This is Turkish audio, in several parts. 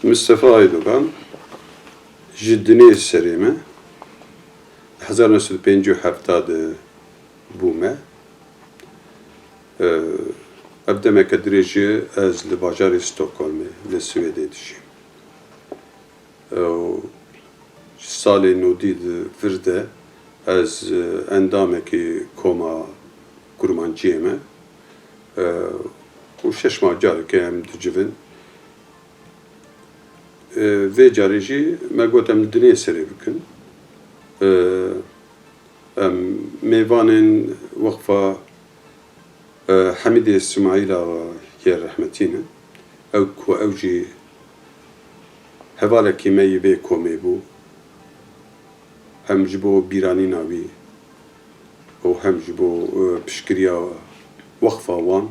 Mustafa Aydogan جدنی سریمه 1957 بومه ابدمه کدریجی از لباجار استکهلم لسوئدی دشیم سال نودید فرده از اندامه کی کما کرمانچیمه و شش ماه جاری که هم دجوین و جاریجی ما گفتم دنیا سری بکن میوانن وقفه حمید اسماعیل و یر رحمتینه او کو اوجی حواله کی می به کومی بو هم جبو بیرانی ناوی و هم جبو پشکریا وقفه وان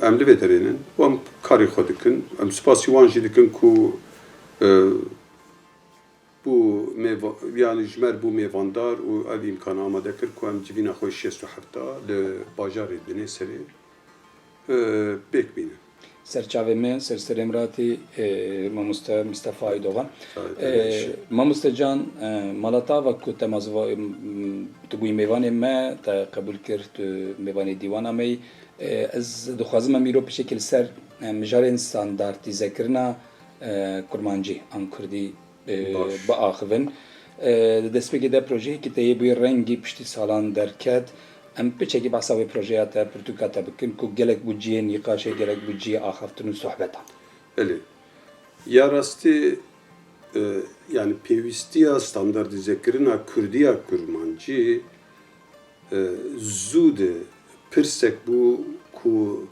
ام لبترینن و ام کاری خود کن ام سپاسی وان جدی کن کو بو yani jmer bû mêvandar û ev imkan amade kir ku em civîna xwe 67 li bajarê dinê serê pêk bînin. Serçavê me serseremratî mamoste Mustafa Aydogan. Mamoste can malatava ku te tu bûyî mêvanê me te qebûl kir tu mêvanê dîwana me ez dixwazim em îro pişekil ser mijarên standardîzekirina kurmancî an Kurdî biaxivin. Destpêkê de projeyekî te yê bûye rengî piştî salan derket em piçekî behsa wê projeya te pirtûka te bikin ku gelek bû ciyên nîqaşê gelek bû ciyê axaftin û sohbetan. Elê ya rastî yani pêwîstiya standardîzekirina Kurdiya kurmancî zû de pirsek bû ku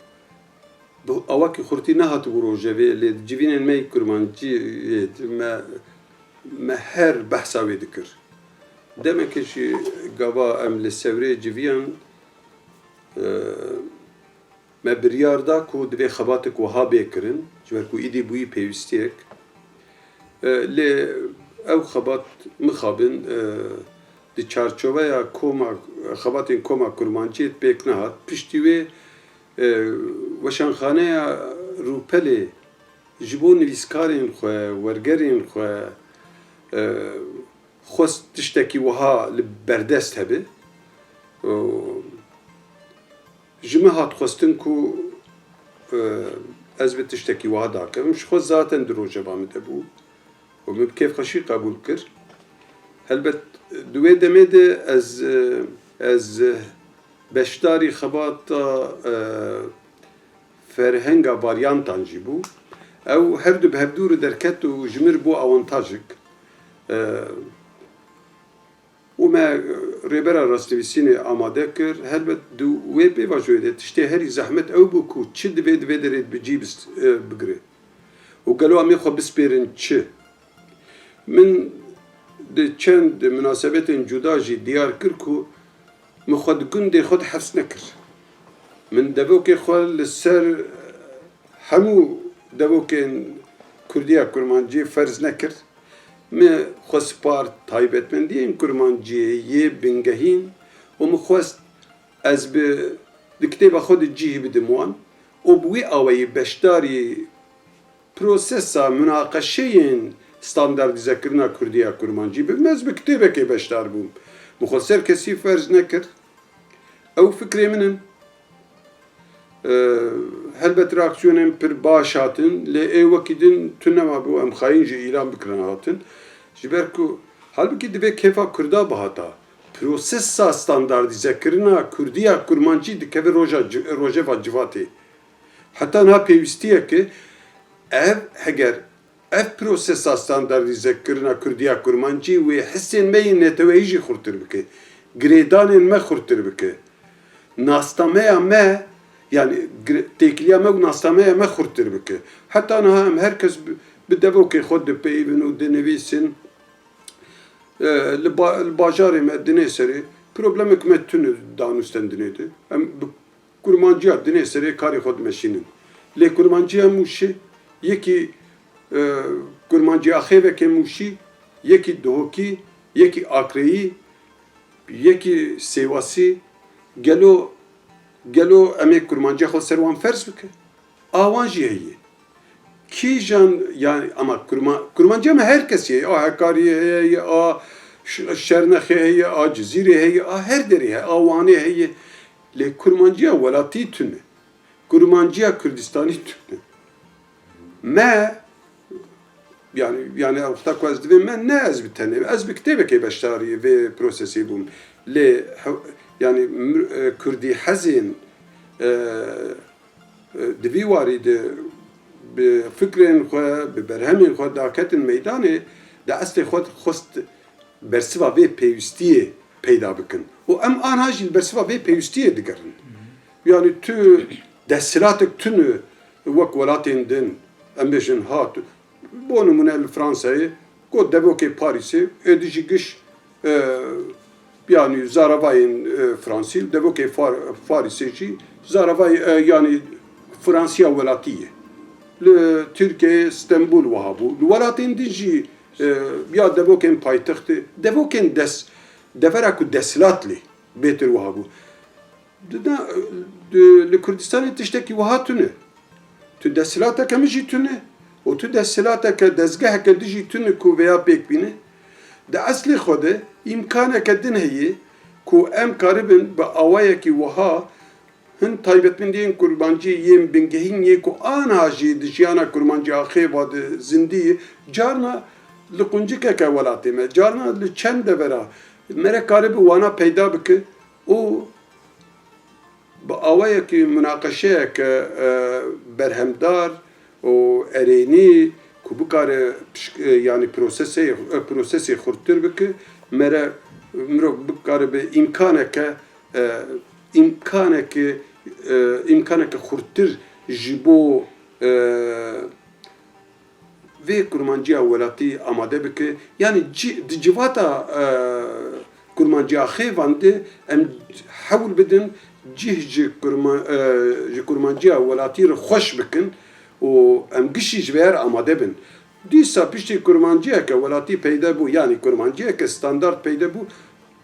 awakî xurtî nehatibû rojevê lê civînên me kurmancî me her behsa wê dikir. Demekê jî gava em li sevrê civiyan me biryar da ku divê xebatek wiha bêkirin ji ber ku îdî bûyî pêwîstiyek lê ew xebat mixabin di çarçoveya koma xebatên koma kurmanciyê pêk nehat piştî wê weşanxaneya Rûpelê ji bo nivîskarên xwe wergerên xwe xwest tiştekî wiha li berdest hebe ji me hat xwestin ku ez vê tiştekî wiha dakevim ji xwe zaten di rojeva me de bû û min bi kêfxweşî qebûl kir helbet di wê demê de ez beşdarî xebata ferhenga varyantan jî bû ew her du bi hevdûrê derket û ji mir bû awantajik û me rêbera rastnivîsînê amade kir helbet di wê pêvajoyê de tiştê herî zehmet ew bû ku çi divê derê bicî bigire û gelo em ê xwe bispêrin çi min di çend münasebetên cuda jî diyar kir ku min xwe di gundê xwe de hefs nekir min devokê xwe li ser hemû devokên Kurdiya kurmancî ferz nekir me xwe spar taybetmendiyên kurmanciyê yê bingehîn û min xwest ez bi di kitêba xwe de cihî bidim wan û bi wî awayî beşdarî prosesa münaqeşeyên standardîzekirina Kurdiya kurmancî bibim ez bi kitêbekê beşdar bûm min xwe ser kesî ferz nekir ew fikrê min in helbet reaksiyonên pir baş hatin lê ê wekî din tu nema bû em xayîn jî îlan bikirin hatin ji ber ku halbuki divê kêfa Kurda bihata prosesa standardîzekirina Kurdiya kurmancî dikeve rojeva civatê heta niha pêwîstiyekê ev heger ev prosesa standardîzekirina Kurdiya kurmancî wê hissên me yên neteweyî jî xurtir bike girêdanên me xurtir bike nastameya me yani têkiliya me û nastameya me xurtir bike heta niha em herkes bi devokê xwe dipeyivin û dinivîsin li bajarê me dinê serê problemek me tune danûstin dinê de em bi kurmanciya dinê serê karê xwe dimeşînin lê kurmanciya Mûşê yekî kurmanciya Xêvekê Mûşî yekî Duhokî yekî Akreyî yekî Sêwasî gelo em ê kurmanciya xwe ser wan ferz bike awan jî heye Kîjan yani ama kurmancı mı herkes ye. A Hakkari'ye heye, a Şernex'e heye, a Cizire heye, a her deri heye, a Van'e heye. Le kurmancıya velati tüne. Kurmancıya Kürdistan'ı tüne. Me yani وقتا که از دویم من نه از بتنه از بکتبه که بشتاری و پروسسی بوم لی yani Kürdi hazin دوی وارد به فکرین خو به برهمین خو داکتن میدانه ده اصل خود خست برسوا و پیوستیه پیدا بکن و ام آنها جیل برسوا و پیوستیه دیگرن yani tu desilatık tünü vak velatın din em bejin hat bu numune Fransa'yı god devoke Paris'i edici giş yani zaravayın Fransil devoke Paris'i zaravay yani Fransa velatiye le Türkiye İstanbul vahabu velatın dinci ya devoken paytahtı devoken deveraku desilatli beter vahabu li Kurdistanê tiştekî wiha tune. Tu desilateke min jî tune û tu desilateke dezgeheke di jî tune ku vêya pêk bîne. Di eslê xwe de îmkaneke din heye ku em karibin bi awayekî wiha hin taybetmendiyên kurmancî yên bingehîn yê ku aniha jî di jiyana kurmanciya xêva di zindiyê carna li quncikeke welatê me, carna li çend devera mere karibî wana peyda bike û بآوایه که مناقشه که برهمدار و ارینی که بکاره یعنی پروسسی خورتر بکه مرو بکاره به امکانه که خورتر جبو و کرمانجی ولاتی آماده بکه یعنی جواتا کرمانجی خیوانده ام حول بدن جه kurmancıya velatî xoş bikin û em gişî ji vêr amade bin. Dîsa piştî kurmanciyeke welatî peyda bû yani kurmanciyeke standart peyda bû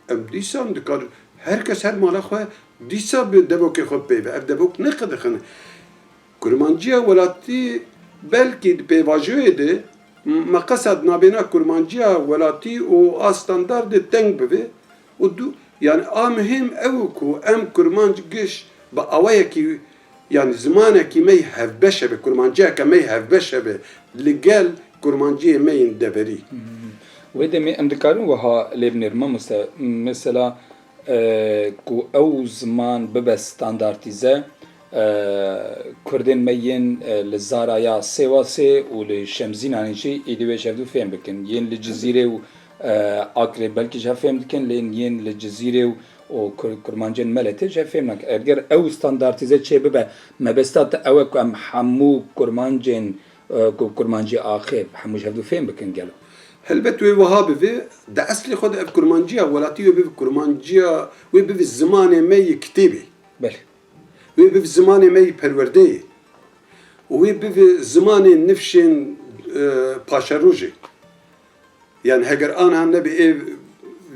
em dîsa dikar herkes her mala xwe dîsa bi devokê xwe peyve ev devok neqedixin. Kurmanciya welatî belkî di pêvajoyê de meqesed nabêna kurmanciya welatî û a standardê teng bibe û yani a mühim ev ku em kurmanc giş ba awayekî yani zimanekî me hevbeşe be kurmanciyeke me hevbeşe be li gel kurmanciyê me yên deverî. Wê demê em dikarin wiha lê binêrme mesela ku ew ziman bibe standartîze Kurdên me yên li zaraya sêwasê û li şemzînanê jî êdî wê şevdû fêm bikin yên li Cizîrê û Akrê belkî ji fêm dikin lê yên li Cizîrê û kurmancên meletê ji fêm nakin. Eger ew standartîze çê bibe mebesta te ew e ku em hemû kurmancî axê hemû ji hevdû fêm bikin gelo. Helbet wê wiha bibe di eslê xwe de ev kurmanciya welatî wê bibe kurmanciya wê bibe zimanê me yê kitêbê. Belê. Wê bibe zimanê me yê perwerdeyê. Wê bibe zimanê nifşên paşerojê. Yani heger anha nebi ev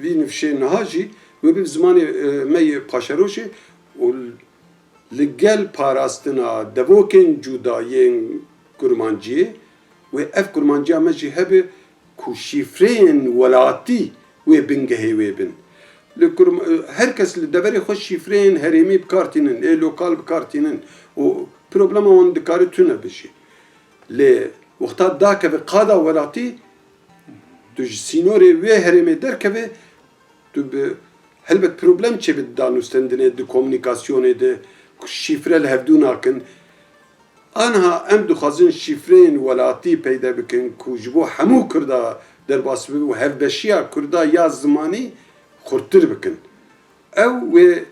vî nifşê niha jî wê bibe zimanê me yê paşerojê û li gel parastina devokên cudayên kurmanciyê wê ev kurmanciya me jî hebe ku şîfreyên welatî wê bingehê wê bin. Herkes li deverê xwe şîfreyên herêmî bikartînin, ê lokal bikartînin û problema wan dikare tune bişî. Lê wexta dakeve qada welatî tu ji sînorê wê herêmê derkeve tu bi helbet problem çê bi danûstendinê di komûnîkasyonê de şîfre li hevdû nakin. Anha em dixwazin şîfreyên welatî peyda bikin ku ji bo hemû Kurda derbas bibe û hevbeşiya Kurda ya zimanî xurtir bikin. Ew wê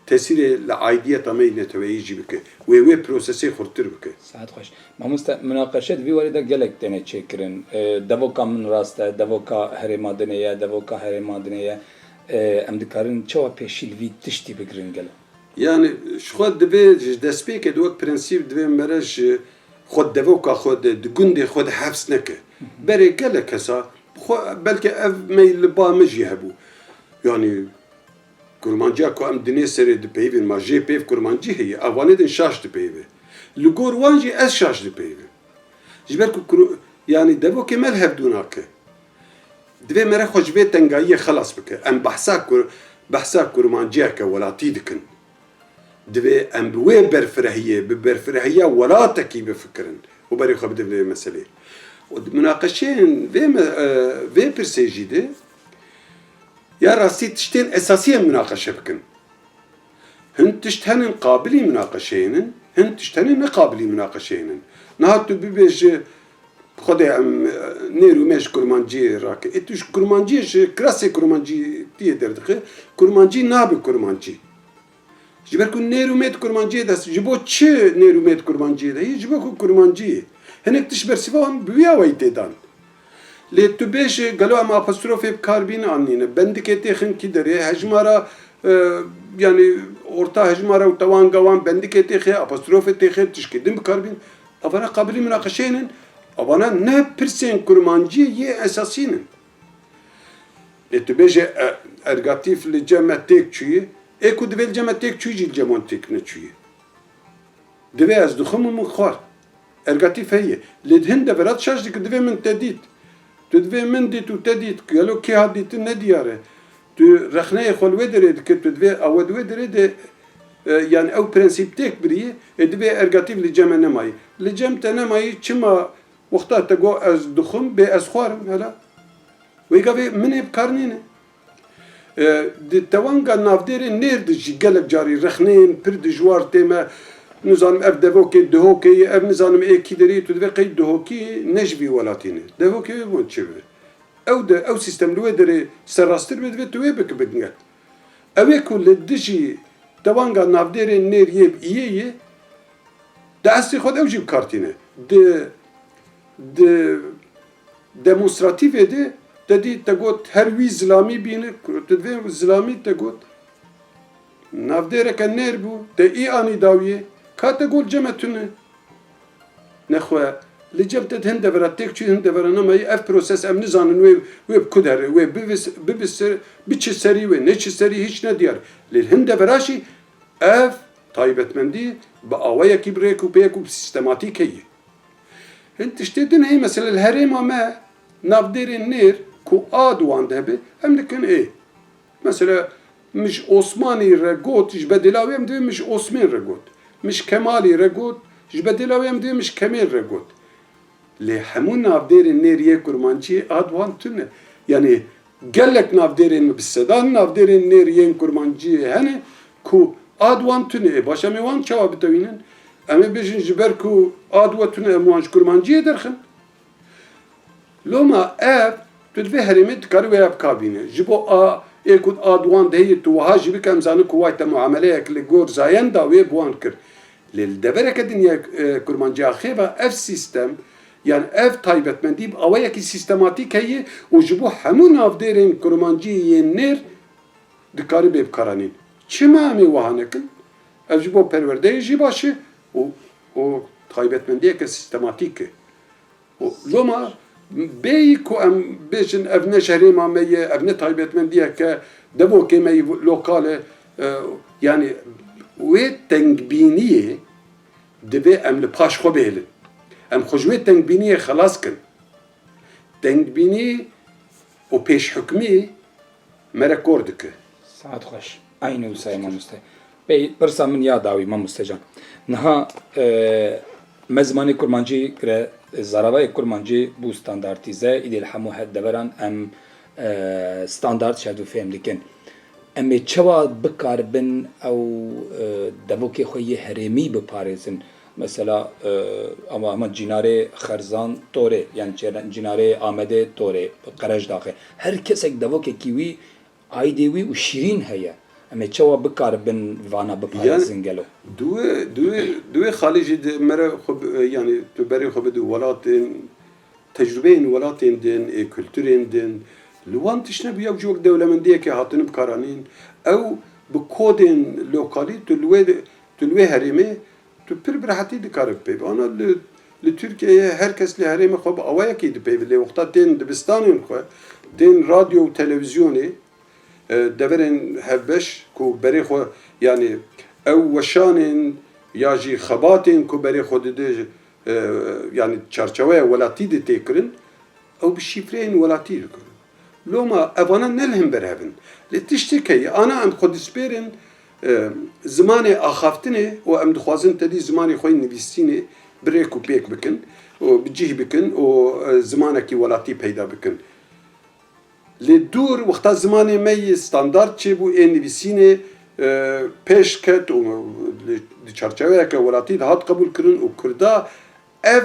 tesîrê li aidiyeta me neteweyî jî bike. Wê prosesê xurtir bike. Saet xweş. Mamoste münaqeşet vî warê de gelek têne çêkirin. Devoka min rast e, devoka herêma dinê ye, devoka herêma dinê ye. Em dikarin çawa pêşî li vî tiştî bigirin gelo. Yani ji xwe divê ji destpêkê di wek prensîp divê mere ji xwe devoka xwe de di gundê xwe de hefs neke. Berê gelek kesa belkî ev me li ba min jî hebû. Yani kurmanciya ku em dinê serê dipeyvin ma jê pêv kurmancî heye evanê din şaş dipeyve. Li gor wan jî ez şaş dipeyve. جبر کو يعني دبو كمال هبدوناك دبي مرة خوش بيت تنقاية خلاص بك ام بحسا كرمانجيا كولاتي دكن دبي ام بوي برفرهية ببرفرهية ولا تكي بفكرن وبري خبد بلي مسألة مناقشين في برسيجي دي يا راسي تشتين اساسيا مناقشة بكن هن تشتهن قابلي مناقشين هن تشتهن قابلي مناقشين نهاتو بيبيج خدي نيرو مش كرمانجي راك اتوش كرمانجي كراسي كرمانجي تي دردخه كرمانجي نابي كرمانجي جبركو نيرو ميت كرمانجي داس جبو تشي نيرو ميت كرمانجي ده جبو كرمانجي هنك تشبر سيفهم بيا ويتدان لي تبيش قالوا ما apostrophe بكاربين عنينا بندكتي خن كدري هجمارا يعني orta hecmara و توان قوان بندكتي خي apostrophe تخي تشكدم بكاربين أبانا قابلين مناقشين أبانا نه برسين كرمانجي يه أساسين لتبيجي أرغاتيف لجامعة تيك شوية إيكو دبي الجامعة تيك شوية الجامعة تيك نشوية دبي از دخم من خوار أرغاتيف هي لدهن دبرات شاش ديك دبي من تديت تدبي من ديت وتديت قالوا كي هاديت ندياره تو رخنه خلوه دريد كي تدبي أود ودريد يعني أو برنسيب تيك بريه دبي أرغاتيف لجامعة نماي لجامعة نماي كما وقتها تقو از دخم بي از خوارم هلا ويقابي مني بكارنينه دي توانقا نافديري نير دجي قلب جاري رخنين برد جوار تيما نظام اف دهوكي دهوكي اف نظام ايكي دري تدبي قيد دهوكي نجبي ولاتيني دهوكي وانت شبه او سيستم لوي دري سراستر بدبي توي بك بدنگت اوي كل دجي توانقا نافديري نير يب ايه ده اصلي خود اوجي بكارتينه de demonstrative de dedi te got her wî zilamî bîne tu divê zilamî te got navdêreke nêr bû te î anî dawiye ka te got cem tune nexwe li cem te hin devera têk çû hin devera nemayî ev proses em nizanin wê bi ku dere wê biçi serî wê neçi serî hiç ne diyar lê hin devera jî ev taybetmendî bi awayekî birêk û pêk û sistematik heye انت شتيتن هي مثلا الهرم ما نافدير النير كو ادوان دهبه هم لكن ايه مثلا مش عثماني رجوت جبدلاوي ام مش عثمان رجوت مش كمالي رجوت جبدلاوي ام مش كمال رجوت لي همون نافدير النير يكرمانشي ادوان تنه يعني قال لك نافدير بالسدان نافدير النير يكرمانشي هنا كو ادوان تنه باشا ميوان جواب توينن اما بيجن جبركو ادوتنا امواج كرمانجيه درخن لو ما اب تدفي هرمت كارويا بكابينه جبو ايكود ادوان دهي تو هاجي بك امزان كويت معامليك لجور زاين داوي بوانكر للدبرك الدنيا كرمانجيه خيبه اف سيستم يعني اف تايبت منديب اوياكي سيستماتيك هي وجبو همون افديرين كرمانجيه نير دكاري بكارانين چما مي وهانكن اجبو پرورده جي باشه o taybetmendiye ke sistematike o loma bey ku em bejin evne şehri mameye evne taybetmendiye ke devo ke mey lokale yani ve tengbiniye deve em li paş xwe bêlin em xwe tengbiniye xelas kin tengbini o pêş hukmî mere kor dike saat xweş aynı Hüseyin Mamuste bey pirsa min ya dawî Mamuste can نها مزمانی کرمانجی کره زراوی کرمانجی بو استانداردیزه ایدل همو هد دوران ام استاندارد شدو فهم لیکن امی چوا بکاربن او دبوکی خوی هرمی بپارزن مثلا اما جناره خرزان توره yani جناره آمده توره قرج داخل هر کس یک دبوکی کیوی ایدهوی و شیرین هیا اما چوا بکاربن وانا بپارزن گلو دوی خارجی مره خب yani تبری خب دو ولاتن تجربه ولاتن دین kültürün din لوان تشنه بیا جوک دولمندیه که هاتن بکارانین او بکودن لوکالی تلوه هرمه تو پر براحتی دکارب بی انا لترکیه herkes لی هرمه خب اوایه کی دی بی لی وقتا دین دبستانیم خو دین رادیو و تلویزیونی دورن هبش کو بری خو yani او وشانن یا جی خباتن کو بری خود دی yani çerçeveye velatî de tê kirin ew bi şîfreyên welatî dikirin. Loma evana nelhim berhevin. Lê tiştekî ana em xwe dispêrin zimanê axaftinê û em dixwazin tedî zimanê xwe nivîsînê birêk û pêk bikin û bicih bikin û zimanekî welatî peyda bikin. Lê dûr wexta zimanê me yê standard çêbû ê nivîsînê pêş ket û di çerçeveyeke welatî de hat qebûl kirin û Kurda ev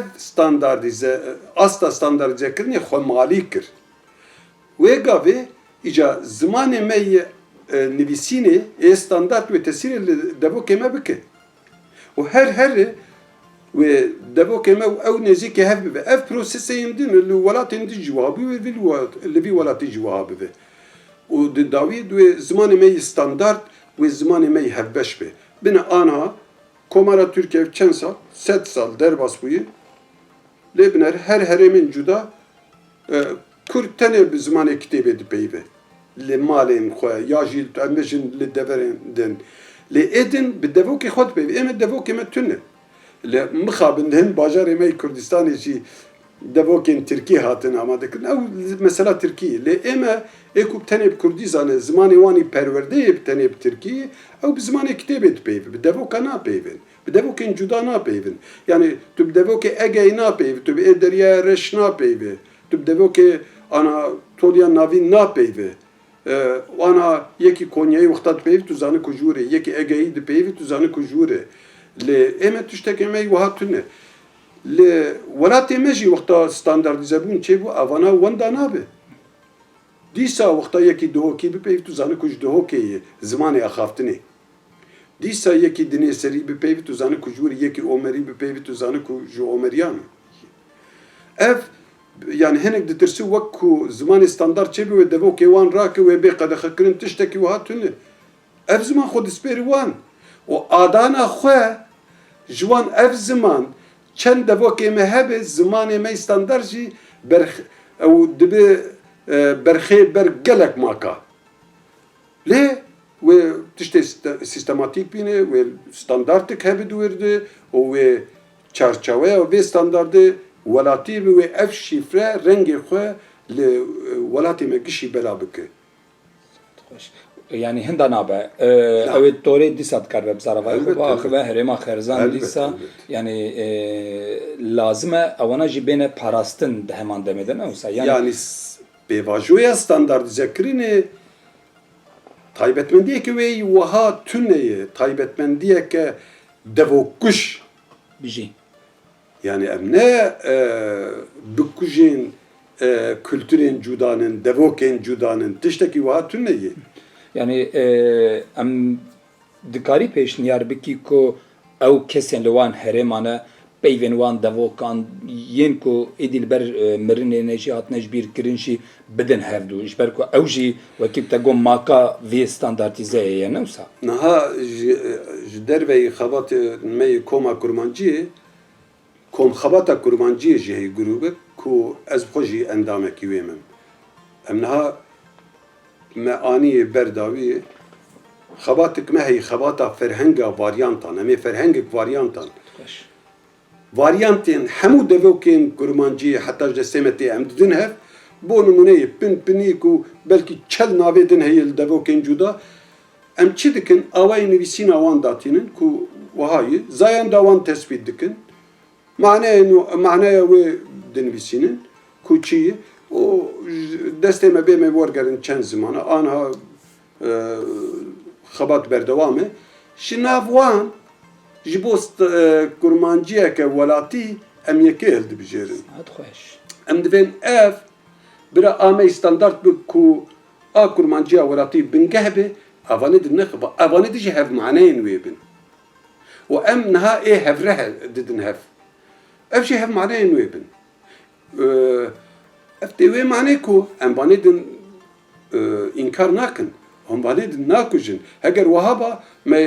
asta standardîzekirinê xwe malî kir. Wê gavê îca zimanê me yê nivîsînê ê standard wê tesîrê li devokê me bike. û herî wê devokê me ew nêzîkî hev bibe. Ev proseseyên din li welatên din jî wiha bibe li vî welatî jî wiha bibe. û di dawî wê zimanê me yê standard wê zimanê me yê hevbeş be. Bine aniha Komara Türkiye çend sal? 7 sal derbas bûye. Lê biner her herêmên cuda Kurd tenê bi zimanê kitêbê dipeyve. Li malên xwe ya jî em bêjin li deverên din. Lê êdin bi devokê xwe dipeyve. Êm ê devokê me tune. Li mixabin hin bajarê me Kurdistanê jî devokên Tirkî hatin amadekirin. Ew mesela Tirkiyê. Lê êm ê ku tenê bi Kurdî zane zimanê wanî perwerdeyê bi tenê bi Tirkiyê ew bi zimanê kitêbê dipeyve. Bi devoka napeyvin. Bi devokên cuda napeyvin. Yani tu bi devokê Egeyî napeyvî, tu bi ê deryaya Reş napeyvî. Tu bi devokê Anatoliya navî napeyvî. Wana yekî Konyayê wexta dipeyvî tu zanî ku jûr e. Yekî Egeyî dipeyvî tu zanî ku jûr e. Lê êm tiştekê me wiha tune. Lê welatê me jî wexta standardîzebûn çêbû evana wenda nabe. Dîsa wexta yekî dihokî bipeyvî tu zanî ku ji dihokê ye zimanê axaftinê. Dîsa yekî dinê serî bipeyvî tu zanî ku jûr yekî omerî bipeyvî tu zanî ku ji omeriyan e. Ev yani hinek ditirsî wek ku zimanê standard çêbû wê devokê wan rake wê bê qedexekirin tiştekî wiha tune. Ev ziman xwe dispêrî wan. û adana xwe ji wan ev ziman çend devokê me hebe zimanê me standard jî ew dibe berxê ber gelek maka. Lê wê tiştê sîstematîk bîne wê standardik hebe dûrde û wê çerçeveya vê standardê welatî bi wê ev şîfre rengê xwe li welatê me gişî bela bike. Yani hinda nabe. Evet torê dîsa dikare bi zaravayê xwe axive herêma Xerzan dîsa yani lazim e ewana jî bêne parastin di heman demê de ne wisa? Yani pêvajoya standardîzekirinê taybetmendiyekê wê wiha tune ye. Taybetmendiyeke devokkuş. Bijî. Yani em ne bikujên kültürên cudanın, devokên cudanın tiştekî wiha tune ye. Yani em dikarî pêşniyar bikî ku ew kesên li wan herêmane peyvên wan devokan yên ku êdî li ber mirinê jî hatine ji bîr kirin jî bidin hevdû ji ber ku ew jî wekî te got maka vê standardîzeyê ye ne wisa? Niha ji derveyê xebatê me yê Koma Kurmanciyê Komxebata Kurmanciyê jî heye grûbek ku ez xwe jî endamekî wê min. Em niha me aniyê berdawiyê xebatik me heye xebata ferhenga varyantan. Em ê ferhengek varyantan. Varyantên hemû devokên Kurmanciyê heta ji destê me tê em didin hev. Bo nimuneyê pinpinîk û belkî çel navê din heye li devokên cuda. Em çi dikin? Awayê nivîsîna wan datînin ku wihayê zayan da wan tespît dikin. Manaya wê dinivîsînin ku çi ye û destê me bê me wergerin çend zimana aniha xebat berdewam e. Ji nav wan ji bo kurmanciyeke welatî em yekê hildibijêrin. Em divên ev bira amey standard bi ku a kurmanciya welatî bingeh be evanê di nexive. Evanê dijî hev maneyên wê bin. û em niha ê hevre didin hev. Ev jî hev maneyên wê bin. Ev tê wê manê ku em vanê din înkar nakin. Em vanê din nakujin. Heger wiha ba me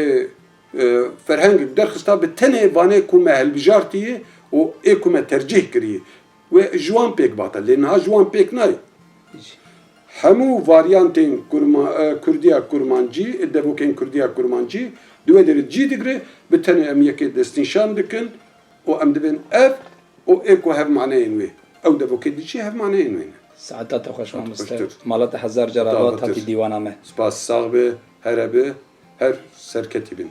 ferhengek derxista bi tenê vanê ku me helbijartiye û ê ku me tercih kiriye. Wê ji wan pêk bata. Lê niha ji wan pêk nayê. Hemû varyantên Kurdiya Kurmancî, devokên Kurdiya Kurmancî di wê derê cî digire bi tenê em yekê destnîşan dikin و ام دبن اف و ايكو هف معناين وي او دبو كدي شي هف معناين وين ساعتها خوش مامۆستا خوشتر. ماڵەتە هەزار جارات تابەتر. هاتی دیوانامە سپاس ساغ به هربه هر سرکتی بن